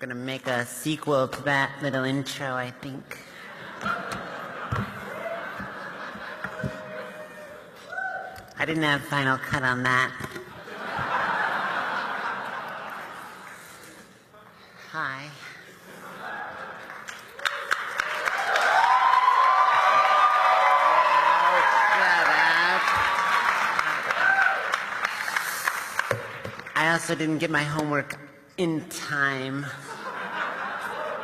gonna make a sequel to that little intro, I think. I didn't have final cut on that. Hi. I also didn't get my homework in time.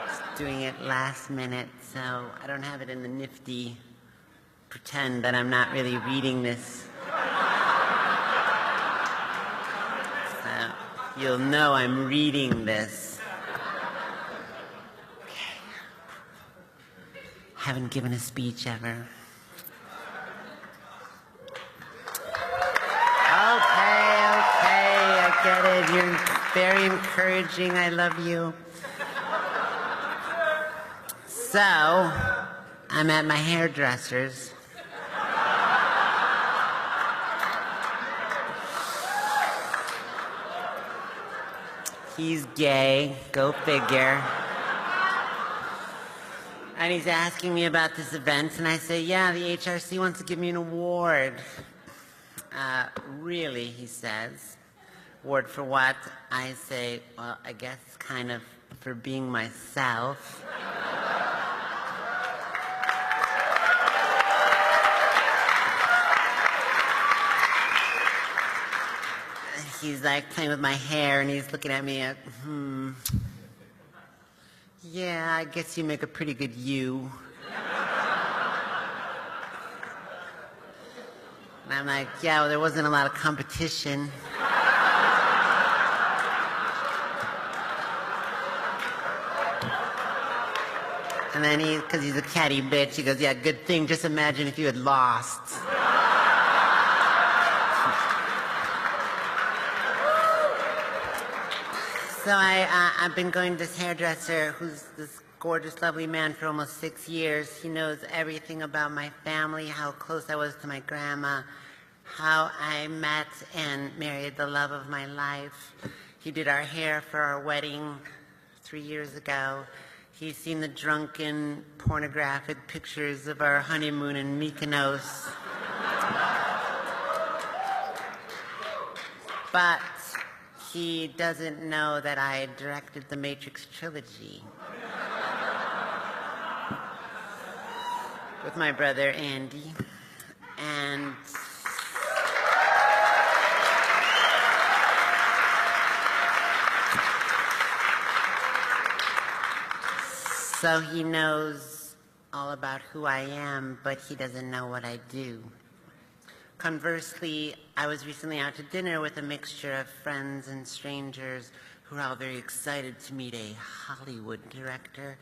Just doing it last minute, so I don't have it in the nifty pretend that I'm not really reading this. So you'll know I'm reading this. Okay. Haven't given a speech ever. Get it. You're very encouraging. I love you. So, I'm at my hairdresser's. He's gay. Go figure. And he's asking me about this event, and I say, yeah, the HRC wants to give me an award. Really, he says. Award for what? I say, well, I guess kind of for being myself. He's like playing with my hair and he's looking at me like, yeah, I guess you make a pretty good you. And I'm like, yeah, well, there wasn't a lot of competition. And then because he's a catty bitch, he goes, yeah, good thing, just imagine if you had lost. So I've been going to this hairdresser, who's this gorgeous, lovely man, for almost 6 years. He knows everything about my family, how close I was to my grandma, how I met and married the love of my life. He did our hair for our wedding 3 years ago. He's seen the drunken, pornographic pictures of our honeymoon in Mykonos. But he doesn't know that I directed the Matrix trilogy with my brother Andy. And so he knows all about who I am, but he doesn't know what I do. Conversely, I was recently out to dinner with a mixture of friends and strangers who are all very excited to meet a Hollywood director.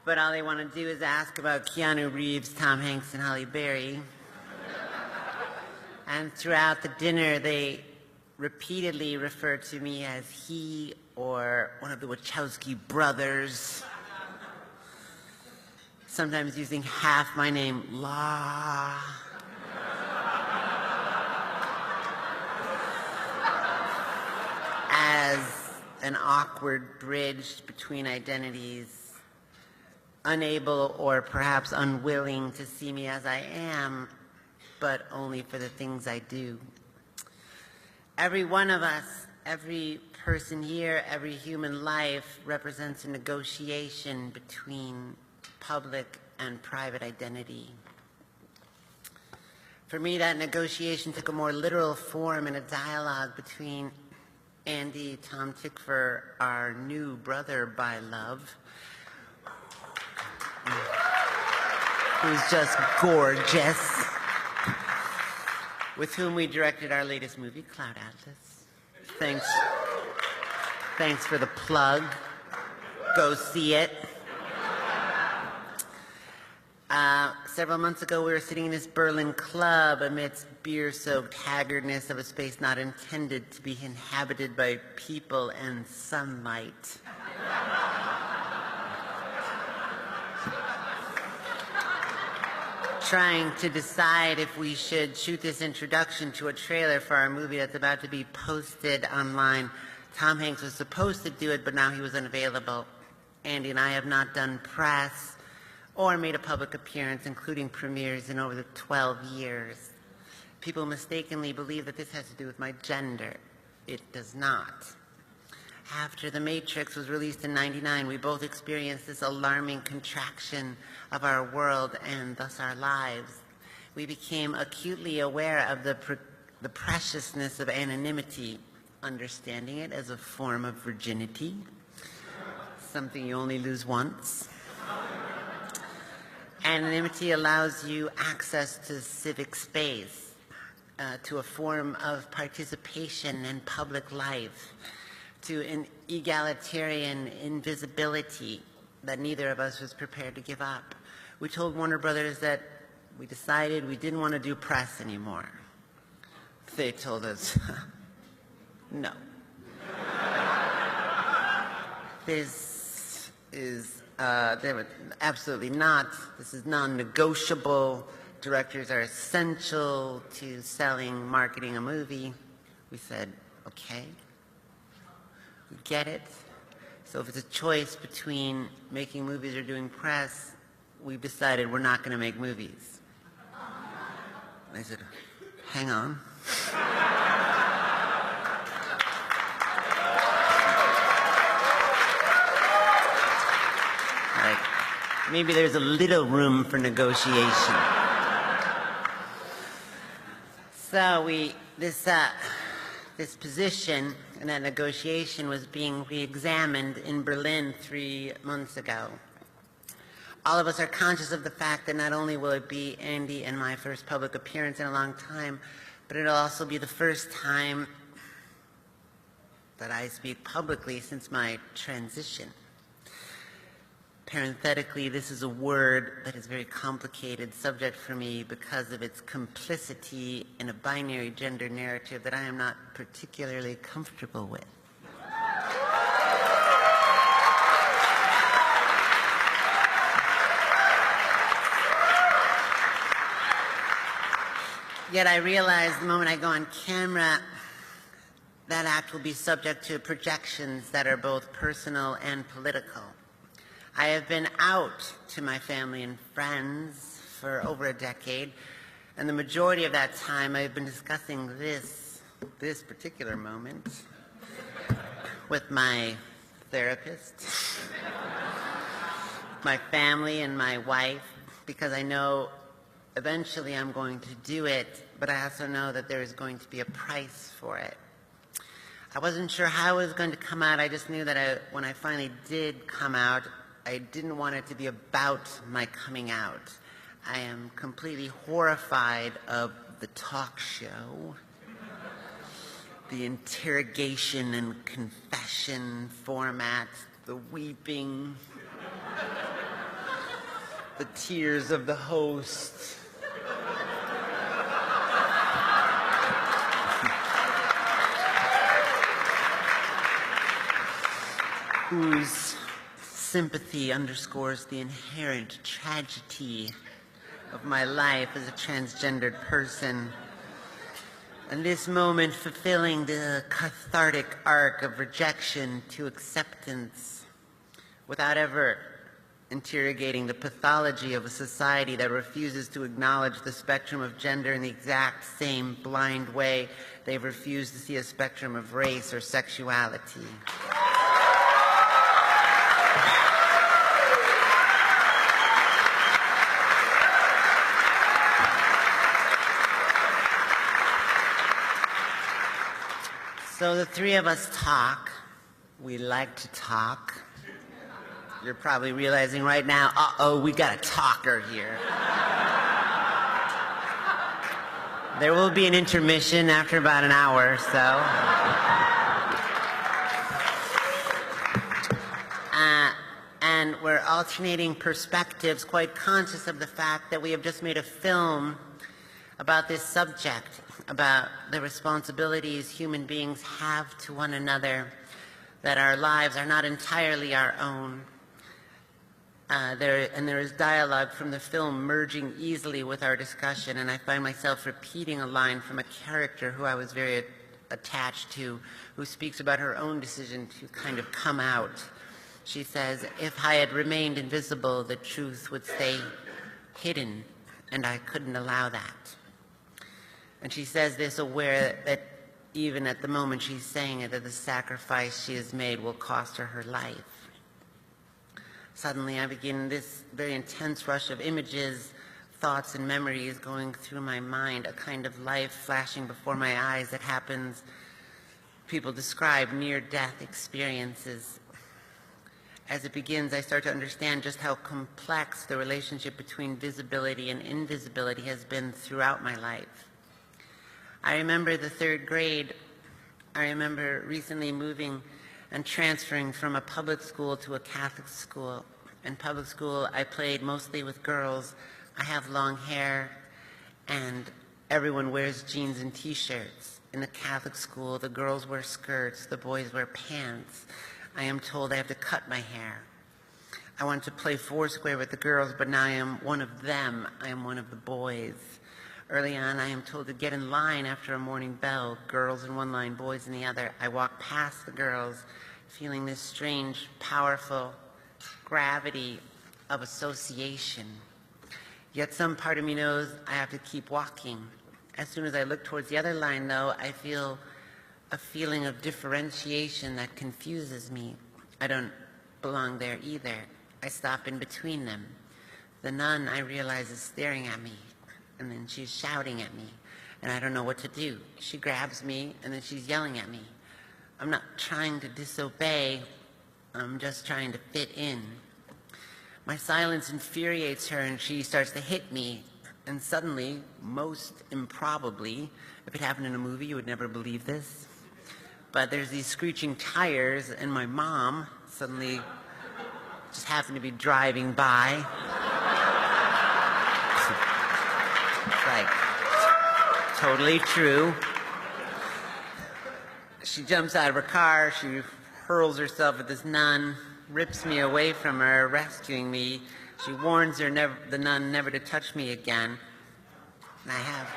But all they want to do is ask about Keanu Reeves, Tom Hanks, and Halle Berry. And throughout the dinner, they repeatedly refer to me as he or one of the Wachowski brothers. Sometimes using half my name, La. As an awkward bridge between identities, unable or perhaps unwilling to see me as I am, but only for the things I do. Every one of us, every person here, every human life represents a negotiation between public and private identity. For me, that negotiation took a more literal form in a dialogue between Andy Tom Tickfer, our new brother by love, who's just gorgeous, with whom we directed our latest movie, Cloud Atlas. Thanks for the plug. Go see it. Several months ago, we were sitting in this Berlin club amidst beer-soaked haggardness of a space not intended to be inhabited by people and sunlight. Trying to decide if we should shoot this introduction to a trailer for our movie that's about to be posted online Tom Hanks was supposed to do it, but now he was unavailable. Andy and I have not done press or made a public appearance, including premieres, in over the 12 years. People mistakenly believe that this has to do with my gender. It does not. After The Matrix was released in '99, we both experienced this alarming contraction of our world and thus our lives. We became acutely aware of the preciousness of anonymity, understanding it as a form of virginity, something you only lose once. Anonymity allows you access to civic space, to a form of participation in public life, to an egalitarian invisibility that neither of us was prepared to give up. We told Warner Brothers that we decided we didn't want to do press anymore. They told us, no. This is absolutely not. This is non-negotiable. Directors are essential to selling, marketing a movie. We said, okay, we get it. So if it's a choice between making movies or doing press, we've decided we're not going to make movies. And I said, hang on. Like, maybe there's a little room for negotiation. So this position and that negotiation was being re-examined in Berlin 3 months ago. All of us are conscious of the fact that not only will it be Andy and my first public appearance in a long time, but it'll also be the first time that I speak publicly since my transition. Parenthetically, this is a word that is a very complicated subject for me because of its complicity in a binary gender narrative that I am not particularly comfortable with. Yet I realize the moment I go on camera, that act will be subject to projections that are both personal and political. I have been out to my family and friends for over a decade, and the majority of that time I've been discussing this particular moment with my therapist, my family, and my wife, because I know eventually I'm going to do it, but I also know that there is going to be a price for it. I wasn't sure how it was going to come out. I just knew that when I finally did come out, I didn't want it to be about my coming out. I am completely horrified of the talk show, the interrogation and confession format, the weeping, the tears of the host. Whose sympathy underscores the inherent tragedy of my life as a transgendered person. And this moment fulfilling the cathartic arc of rejection to acceptance without ever interrogating the pathology of a society that refuses to acknowledge the spectrum of gender in the exact same blind way they've refused to see a spectrum of race or sexuality. So the three of us talk. We like to talk. You're probably realizing right now, uh-oh, we got a talker here. There will be an intermission after about an hour or so. And we're alternating perspectives, quite conscious of the fact that we have just made a film about this subject, about the responsibilities human beings have to one another, that our lives are not entirely our own. There is dialogue from the film merging easily with our discussion, and I find myself repeating a line from a character who I was very attached to, who speaks about her own decision to kind of come out. She says, if I had remained invisible, the truth would stay hidden, and I couldn't allow that. And she says this aware that even at the moment she's saying it, that the sacrifice she has made will cost her her life. Suddenly I begin this very intense rush of images, thoughts, and memories going through my mind, a kind of life flashing before my eyes that happens, people describe near-death experiences. As it begins, I start to understand just how complex the relationship between visibility and invisibility has been throughout my life. I remember the third grade. I remember recently moving and transferring from a public school to a Catholic school. In public school, I played mostly with girls. I have long hair, and everyone wears jeans and t-shirts. In the Catholic school, the girls wear skirts, the boys wear pants. I am told I have to cut my hair. I want to play foursquare with the girls, but now I am one of them. I am one of the boys. Early on, I am told to get in line after a morning bell, girls in one line, boys in the other. I walk past the girls, feeling this strange, powerful gravity of association. Yet some part of me knows I have to keep walking. As soon as I look towards the other line, though, I feel a feeling of differentiation that confuses me. I don't belong there either. I stop in between them. The nun, I realize, is staring at me, and then she's shouting at me, and I don't know what to do. She grabs me, and then she's yelling at me. I'm not trying to disobey. I'm just trying to fit in. My silence infuriates her, and she starts to hit me. And suddenly, most improbably, if it happened in a movie, you would never believe this, but there's these screeching tires, and my mom suddenly just happened to be driving by. It's like, totally true. She jumps out of her car, she hurls herself at this nun, rips me away from her, rescuing me. She warns her, the nun, never to touch me again. And I have.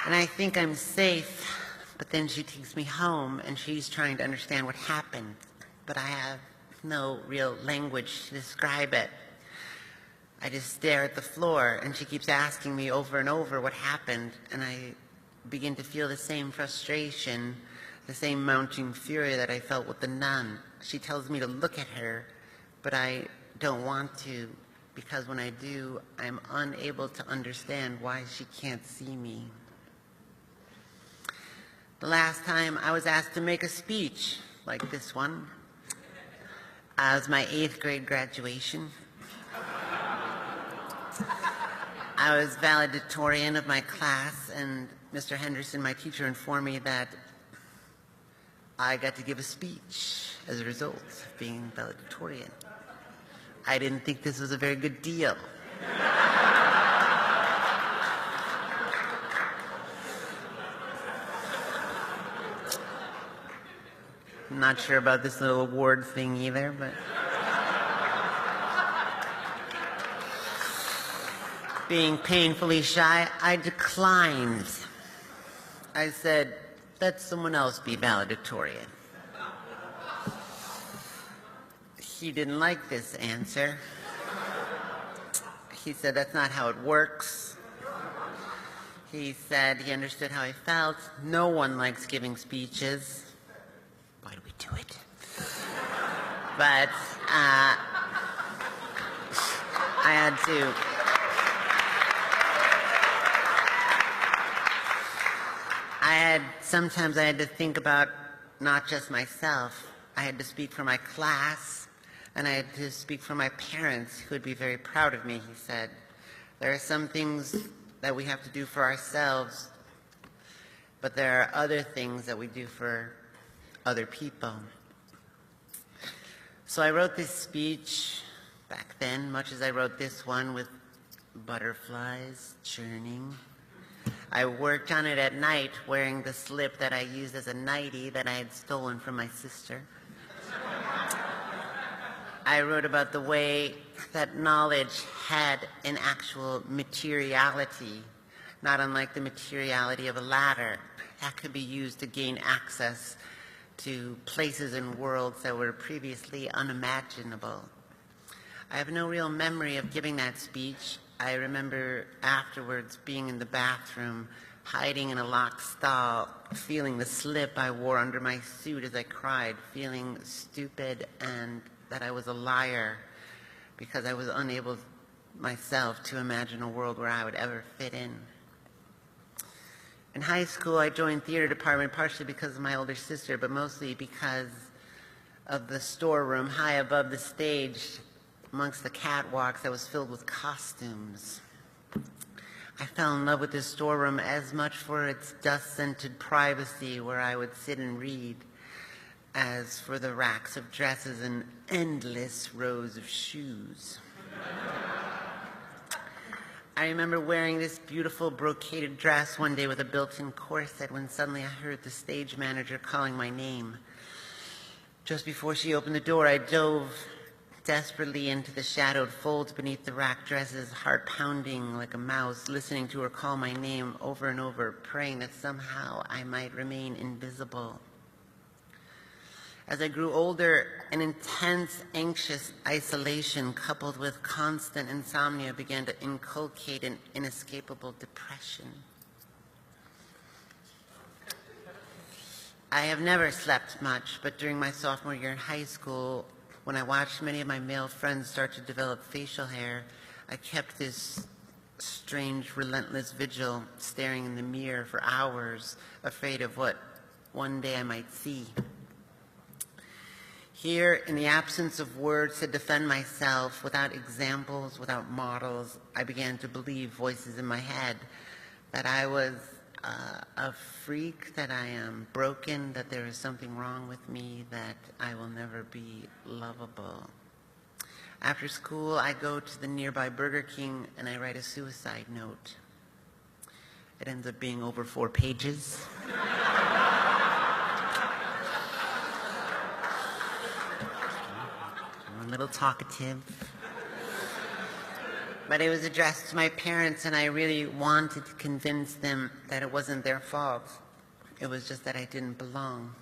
And I think I'm safe, but then she takes me home, and she's trying to understand what happened. But I have no real language to describe it. I just stare at the floor, and she keeps asking me over and over what happened, and I begin to feel the same frustration, the same mounting fury that I felt with the nun. She tells me to look at her, but I don't want to, because when I do, I'm unable to understand why she can't see me. The last time I was asked to make a speech like this one, as my 8th grade graduation. I was valedictorian of my class, and Mr. Henderson, my teacher, informed me that I got to give a speech as a result of being valedictorian. I didn't think this was a very good deal. I'm not sure about this little award thing either, but being painfully shy, I declined. I said, let someone else be valedictorian. He didn't like this answer. He said, that's not how it works. He said he understood how I felt. No one likes giving speeches. Why do we do it? But I had to. Sometimes I had to think about not just myself. I had to speak for my class, and I had to speak for my parents, who would be very proud of me, he said. There are some things that we have to do for ourselves, but there are other things that we do for other people. So I wrote this speech back then, much as I wrote this one, with butterflies churning. I worked on it at night, wearing the slip that I used as a nightie that I had stolen from my sister. I wrote about the way that knowledge had an actual materiality, not unlike the materiality of a ladder that could be used to gain access to places and worlds that were previously unimaginable. I have no real memory of giving that speech. I remember afterwards being in the bathroom, hiding in a locked stall, feeling the slip I wore under my suit as I cried, feeling stupid and that I was a liar because I was unable myself to imagine a world where I would ever fit in. In high school, I joined theater department partially because of my older sister, but mostly because of the storeroom high above the stage amongst the catwalks that was filled with costumes. I fell in love with this storeroom as much for its dust-scented privacy where I would sit and read as for the racks of dresses and endless rows of shoes. I remember wearing this beautiful brocaded dress one day with a built-in corset when suddenly I heard the stage manager calling my name. Just before she opened the door, I dove desperately into the shadowed folds beneath the rack dresses, heart pounding like a mouse, listening to her call my name over and over, praying that somehow I might remain invisible. As I grew older, an intense, anxious isolation coupled with constant insomnia began to inculcate an inescapable depression. I have never slept much, but during my sophomore year in high school, when I watched many of my male friends start to develop facial hair, I kept this strange, relentless vigil, staring in the mirror for hours, afraid of what one day I might see. Here, in the absence of words to defend myself, without examples, without models, I began to believe voices in my head that I was a freak, that I am broken, that there is something wrong with me, that I will never be lovable. After school, I go to the nearby Burger King and I write a suicide note. It ends up being over 4 pages. I'm a little talkative. But it was addressed to my parents, and I really wanted to convince them that it wasn't their fault. It was just that I didn't belong.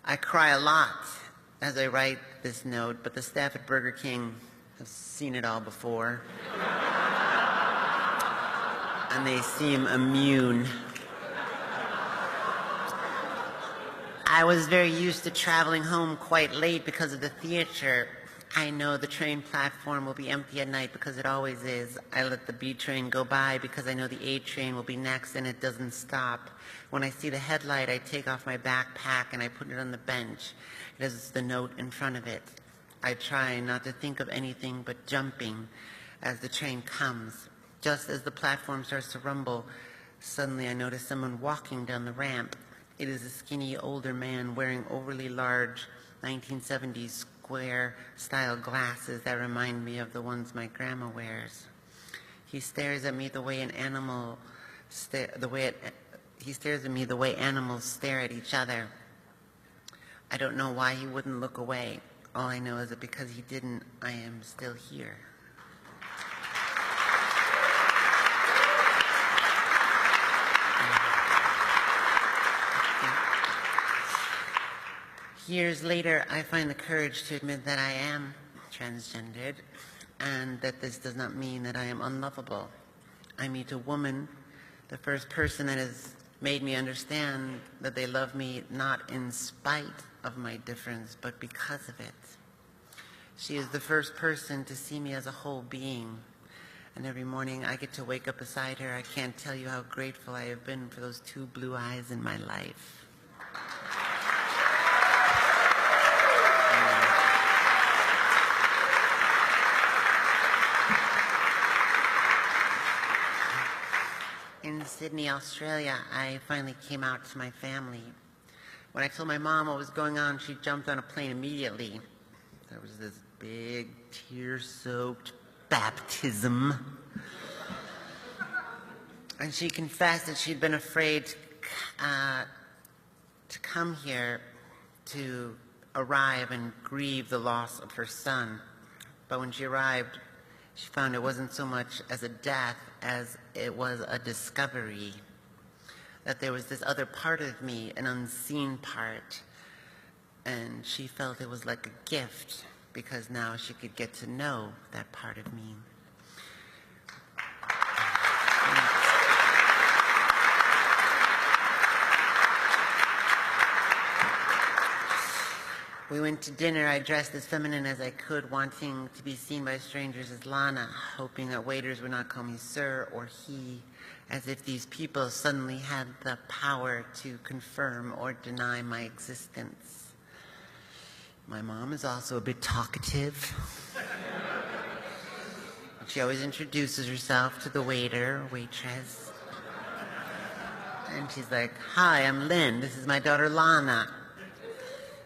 I cry a lot as I write this note, but the staff at Burger King have seen it all before. And they seem immune. I was very used to traveling home quite late because of the theater. I know the train platform will be empty at night because it always is. I let the B train go by because I know the A train will be next and it doesn't stop. When I see the headlight, I take off my backpack and I put it on the bench. It has the note in front of it. I try not to think of anything but jumping as the train comes. Just as the platform starts to rumble, suddenly I notice someone walking down the ramp. It is a skinny older man wearing overly large 1970s square-style glasses that remind me of the ones my grandma wears. He stares at me the way animals stare at each other. I don't know why he wouldn't look away. All I know is that because he didn't, I am still here. Years later, I find the courage to admit that I am transgendered and that this does not mean that I am unlovable. I meet a woman, the first person that has made me understand that they love me not in spite of my difference, but because of it. She is the first person to see me as a whole being. And every morning I get to wake up beside her. I can't tell you how grateful I have been for those 2 blue eyes in my life. In Sydney, Australia, I finally came out to my family. When I told my mom what was going on, she jumped on a plane immediately. There was this big, tear-soaked baptism. And she confessed that she'd been afraid to come here to arrive and grieve the loss of her son. But when she arrived, she found it wasn't so much as a death as it was a discovery, that there was this other part of me, an unseen part, and she felt it was like a gift because now she could get to know that part of me. We went to dinner. I dressed as feminine as I could, wanting to be seen by strangers as Lana, hoping that waiters would not call me sir or he, as if these people suddenly had the power to confirm or deny my existence. My mom is also a bit talkative. She always introduces herself to the waiter or waitress. And she's like, "Hi, I'm Lynn. This is my daughter Lana."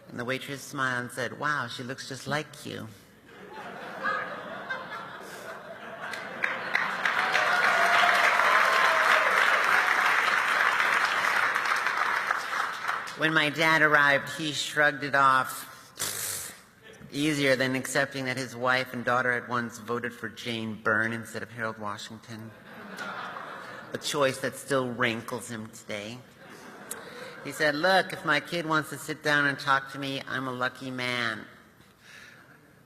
And the waitress smiled and said, "Wow, she looks just like you." When my dad arrived, he shrugged it off, easier than accepting that his wife and daughter had once voted for Jane Byrne instead of Harold Washington, a choice that still rankles him today. He said, "Look, if my kid wants to sit down and talk to me, I'm a lucky man.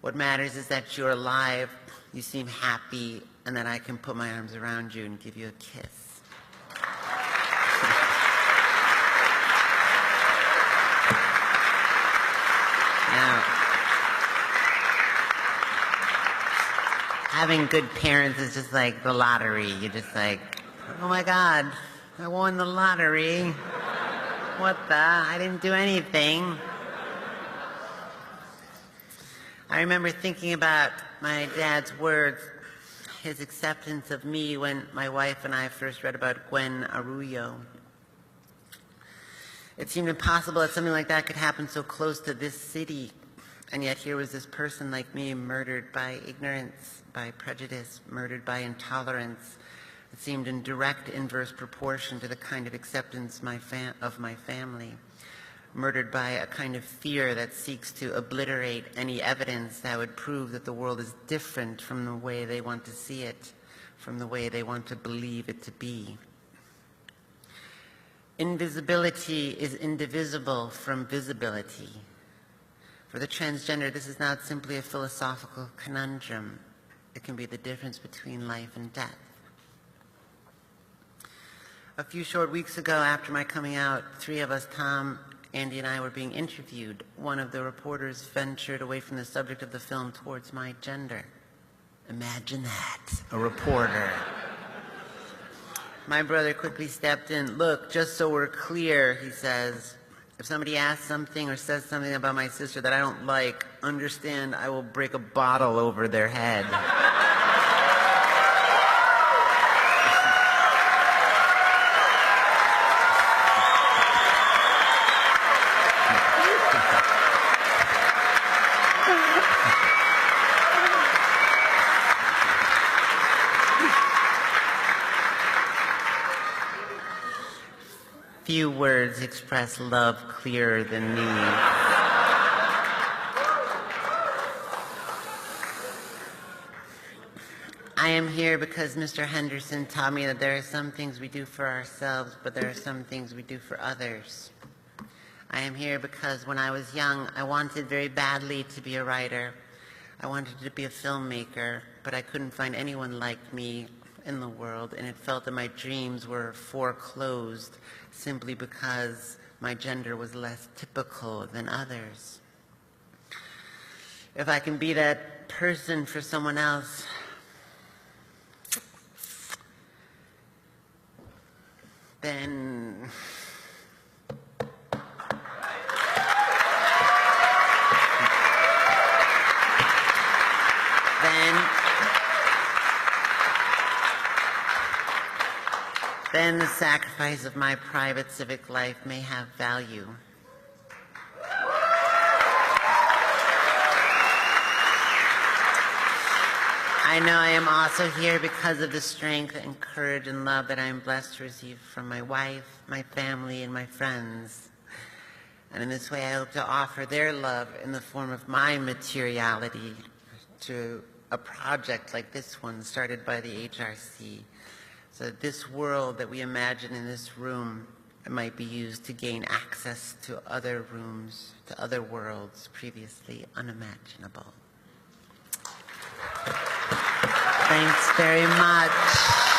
What matters is that you're alive, you seem happy, and that I can put my arms around you and give you a kiss." Now, having good parents is just like the lottery. You're just like, "Oh my God, I won the lottery. What the? I didn't do anything." I remember thinking about my dad's words, his acceptance of me when my wife and I first read about Gwen Arroyo. It seemed impossible that something like that could happen so close to this city. And yet here was this person like me, murdered by ignorance, by prejudice, murdered by intolerance. It seemed in direct inverse proportion to the kind of acceptance of my family, murdered by a kind of fear that seeks to obliterate any evidence that would prove that the world is different from the way they want to see it, from the way they want to believe it to be. Invisibility is indivisible from visibility. For the transgender, this is not simply a philosophical conundrum. It can be the difference between life and death. A few short weeks ago, after my coming out, three of us, Tom, Andy, and I, were being interviewed. One of the reporters ventured away from the subject of the film towards my gender. Imagine that, a reporter. My brother quickly stepped in. "Look, just so we're clear," he says, "if somebody asks something or says something about my sister that I don't like, understand I will break a bottle over their head." Few words express love clearer than these. I am here because Mr. Henderson taught me that there are some things we do for ourselves, but there are some things we do for others. I am here because when I was young, I wanted very badly to be a writer. I wanted to be a filmmaker, but I couldn't find anyone like me in the world, and it felt that my dreams were foreclosed simply because my gender was less typical than others. If I can be that person for someone else, then the sacrifice of my private civic life may have value. I know I am also here because of the strength and courage and love that I am blessed to receive from my wife, my family, and my friends. And in this way, I hope to offer their love in the form of my materiality to a project like this one started by the HRC, so that this world that we imagine in this room might be used to gain access to other rooms, to other worlds previously unimaginable. Thanks very much.